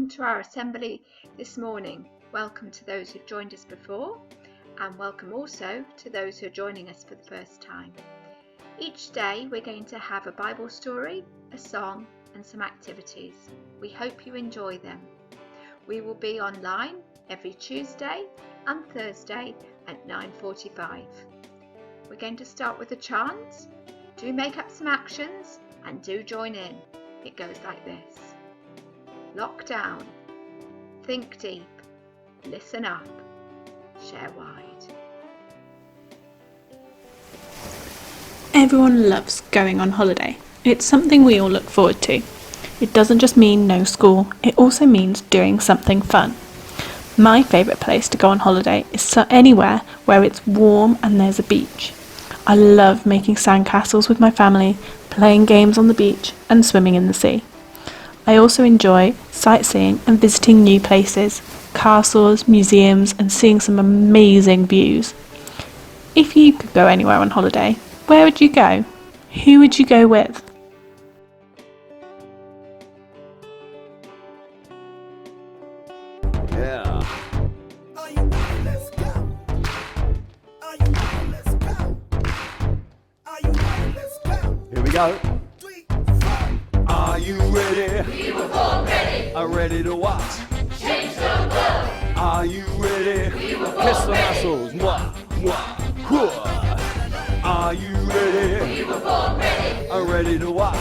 welcome to our assembly this morning. Welcome to those who've joined us before, and welcome also to those who are joining us for the first time. Each day we're going to have a Bible story, a song and some activities. We hope you enjoy them. We will be online every Tuesday and Thursday at 9:45. We're going to start with a chant. Do make up some actions and do join in. It goes like this. Lock down, think deep, listen up, share wide. Everyone loves going on holiday. It's something we all look forward to. It doesn't just mean no school, it also means doing something fun. My favourite place to go on holiday is anywhere where it's warm and there's a beach. I love making sandcastles with my family, playing games on the beach and swimming in the sea. I also enjoy sightseeing and visiting new places, castles, museums and seeing some amazing views. If you could go anywhere on holiday, where would you go? Who would you go with? Yeah. Are you ready? Let's go. Are you ready? Let's go. Are you ready? Let's go. Here we go. 3, 4. Are you ready? We were born ready. Are ready to what? Change the world. Are you ready? We were born Kiss the ready. muscles. Mwah, mwah, hua. Are you ready? We were born ready. Are ready to what?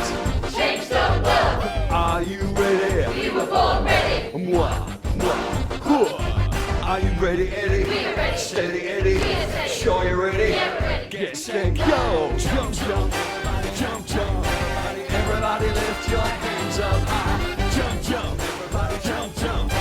Change the world. Are you ready? We were born ready. Mwah, mwah, hua. Are you ready, Eddie? We're ready. Steady, Eddie. We're steady. Sure you're ready? Yeah, we're ready. Get set, go! Jump, jump, everybody jump, jump. Everybody lift your hands up high. Jump, jump, everybody jump, jump.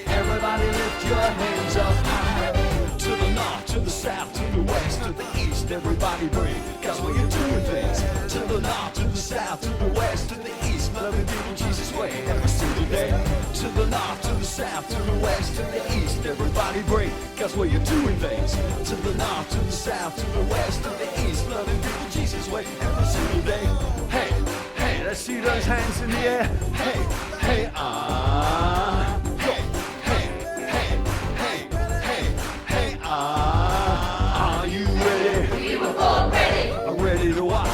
Everybody lift your hands up high. To the north, to the south, to the west, to the east, everybody bring. Cause when you're doing things, to the north, to the south, to the west, to the east, loving people Jesus' way every single day. To the north, to the south, to the west, to the east, everybody bring. Cause when you're doing things, to the north, to the south, to the west, to the east, loving people Jesus' way every single day. Hey, hey, let's see those hands in the air. Hey, hey, ah. Hey, hey, hey, hey, hey, hey, ah. Are you ready? We were born ready. Ready to what?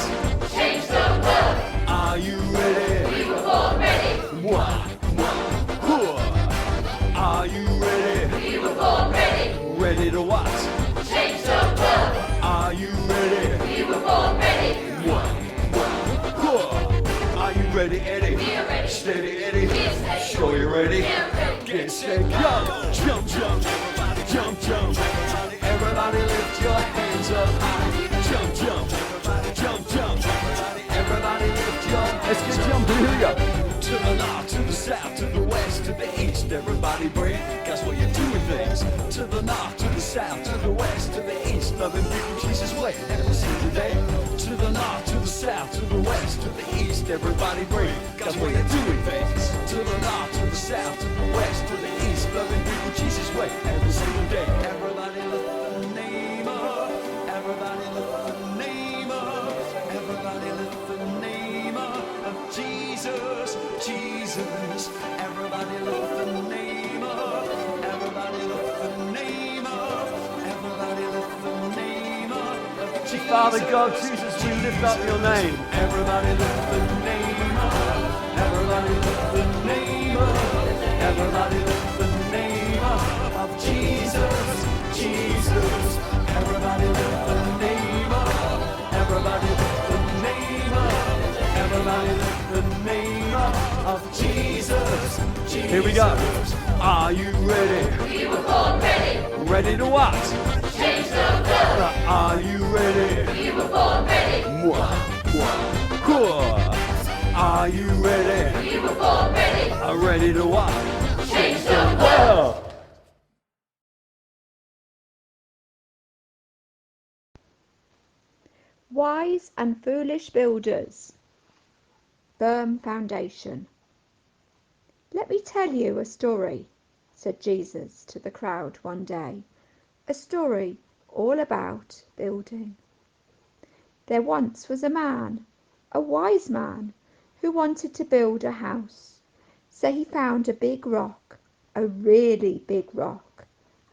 Change the world. Are you ready? We were born ready. Mwah, mwah, hua. Are you ready? We were born ready. Ready to what? Change the world. Are you ready? We were born ready. Mwah, mwah, hua. Are you ready, Eddie? We're ready. Steady, Eddie. We're steady. Sure you're ready? Yeah, we're ready. Get set, go! Jump, jump, everybody jump, jump. Everybody lift your hands up high. Jump, jump, everybody jump, jump. Everybody lift your hands. Let's get jumping, here we go. To the north, to the south, to the west, to the east, everybody bring. Cause when you're doing things, to the north, to the south, to the west, to the east, loving people Jesus' way every single day. To the north, to the south, to the west, to the east, everybody bring. Cause when you're doing things, to the north, to the south, to the west, to the east, loving people Jesus' way every single day. Everybody lift the name up. Everybody lift the name up. Everybody lift the name up of Jesus, Jesus. Everybody lift the name up. Everybody lift the name up. Everybody lift the name up of Jesus. Father God, Jesus, we lift up your name. Everybody lift the name up. Everybody lift the name up. Everybody lift the name up of Jesus, Jesus. Everybody lift the name up. Everybody lift the name up. Everybody lift the name up of Jesus, Jesus. Here we go. Are you ready? We were born ready. Ready to what? Change the world. Are you ready? We were born ready. Mwah, mwah, hua. Are you ready? We were born ready. Ready to what? Change the world. Wise and foolish builders. Firm foundation. Let me tell you a story, said Jesus to the crowd one day. A story all about building. There once was a man, a wise man, who wanted to build a house. So he found a big rock, a really big rock,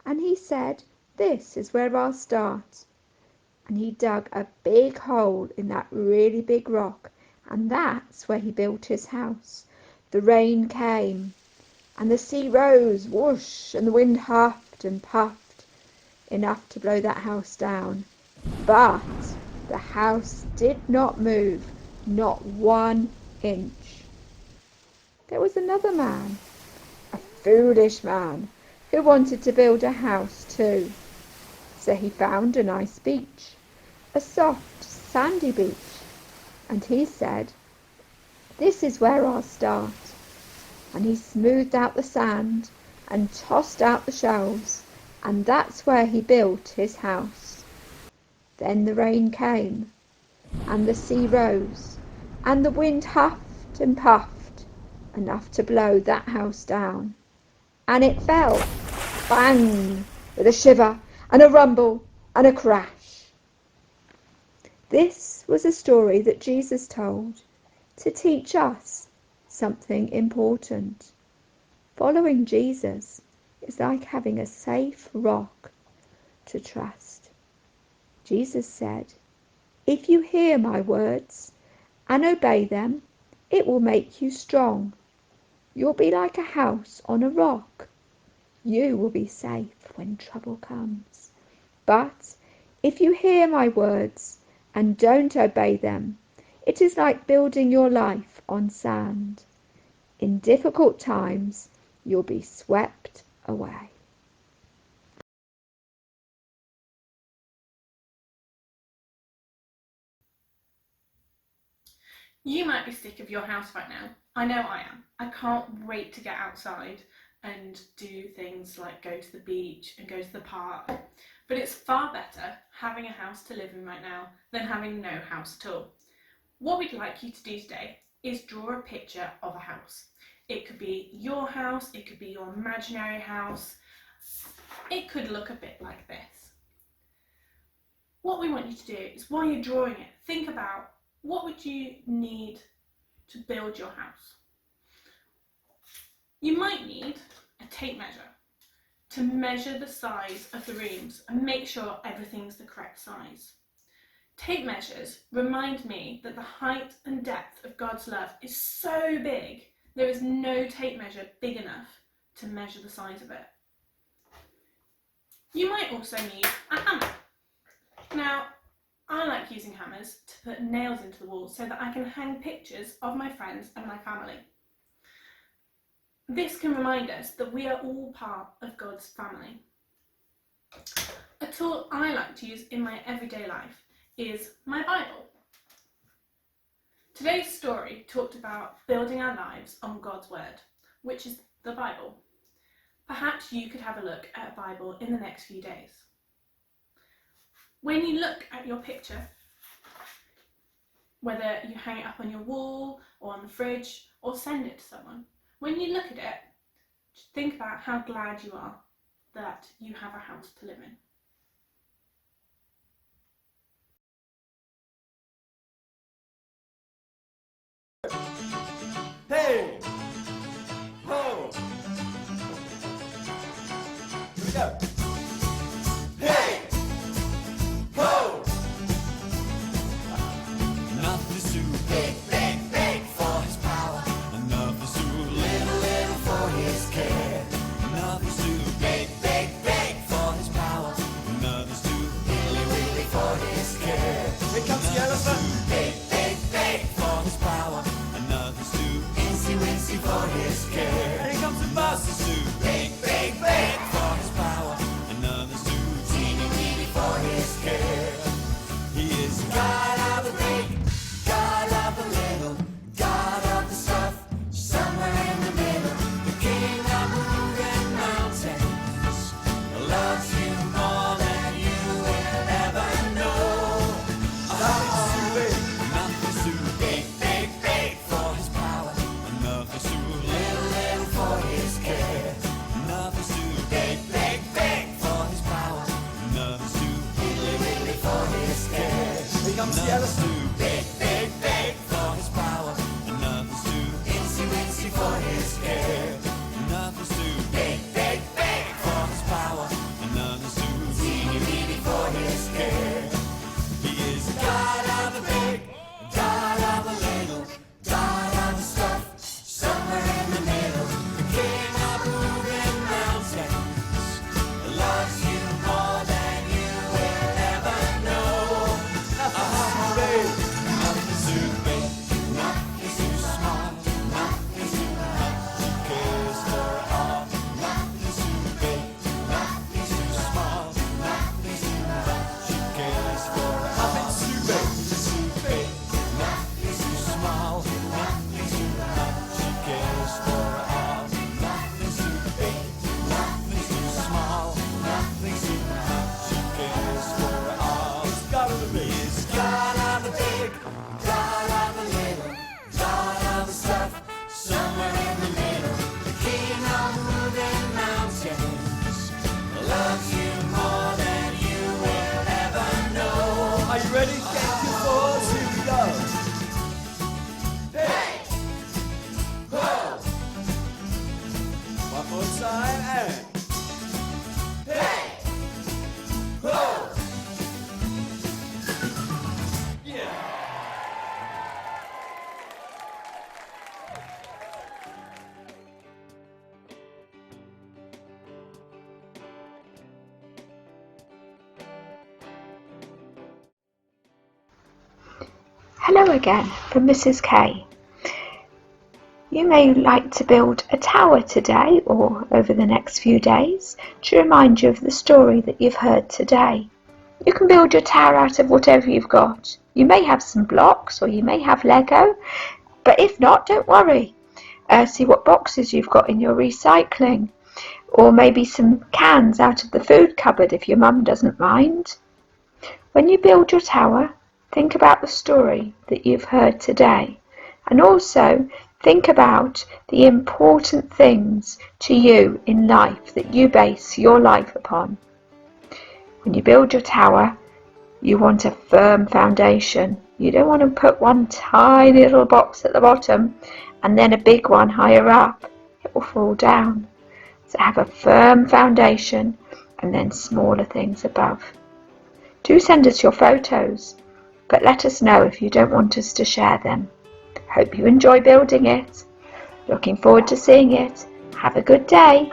and he said, "This is where I'll start." And he dug a big hole in that really big rock, and that's where he built his house. The rain came, and the sea rose, whoosh, and the wind huffed and puffed, enough to blow that house down. But the house did not move, not 1 inch. There was another man, a foolish man, who wanted to build a house too. So he found a nice beach, a soft, sandy beach, and he said, "This is where I'll start." And he smoothed out the sand and tossed out the shells, and that's where he built his house. Then the rain came, and the sea rose, and the wind huffed and puffed, enough to blow that house down. And it fell, bang, with a shiver and a rumble and a crash. This was a story that Jesus told to teach us something important. Following Jesus is like having a safe rock to trust. Jesus said, "If you hear my words and obey them, it will make you strong. You'll be like a house on a rock. You will be safe when trouble comes. But if you hear my words and don't obey them, it is like building your life on sand. In difficult times, you'll be swept away." You might be sick of your house right now. I know I am. I can't wait to get outside and do things like go to the beach and go to the park. But it's far better having a house to live in right now than having no house at all. What we'd like you to do today is draw a picture of a house. It could be your house, it could be your imaginary house. It could look a bit like this. What we want you to do is, while you're drawing it, think about what would you need to build your house. You might need a tape measure to measure the size of the rooms and make sure everything's the correct size. Tape measures remind me that the height and depth of God's love is so big, there is no tape measure big enough to measure the size of it. You might also need a hammer. Now, I like using hammers to put nails into the walls so that I can hang pictures of my friends and my family. This can remind us that we are all part of God's family. A tool I like to use in my everyday life is my Bible. Today's story talked about building our lives on God's Word, which is the Bible. Perhaps you could have a look at a Bible in the next few days. When you look at your picture, whether you hang it up on your wall or on the fridge or send it to someone, when you look at it, just think about how glad you are that you have a house to live in. Hey! Ho! Here we go. Hey! Ho! Nothing's too big, big, big for his power. Nothing's too little, little for his care. Nothing's too big, big, big for his power. Nothing's too really, really for his care. Here comes the elephant. Big, big, big for his power. Nothing's too easy, wincy for his care. Here comes the bus. It's too big, big, big for his power. Nothing's too teeny, weeny for his care. He is God of the big, God of the little, God of the stuff, somewhere in the middle. The king of the moving mountains loves you more than you will ever know. Nothing's too big, big, big for his power. Nothing's too little, little for his care. Nothing's too big, big, big for his power. Nothing's too really, really for his care. Here comes the elephant. Too big, big, big for his power. Nothing's too insy, wincy for his care. Get your force, here we go. Hey! Ho! One more time and hey! Ho! Yeah! Hello again from Mrs. K. You may like to build a tower today or over the next few days to remind you of the story that you've heard today. You can build your tower out of whatever you've got. You may have some blocks or you may have Lego, but if not, don't worry. See what boxes you've got in your recycling, or maybe some cans out of the food cupboard if your mum doesn't mind. When you build your tower, think about the story that you've heard today, and also think about the important things to you in life that you base your life upon. When you build your tower, you want a firm foundation. You don't want to put one tiny little box at the bottom and then a big one higher up. It will fall down. So have a firm foundation and then smaller things above. Do send us your photos, but let us know if you don't want us to share them. Hope you enjoy building it. Looking forward to seeing it. Have a good day.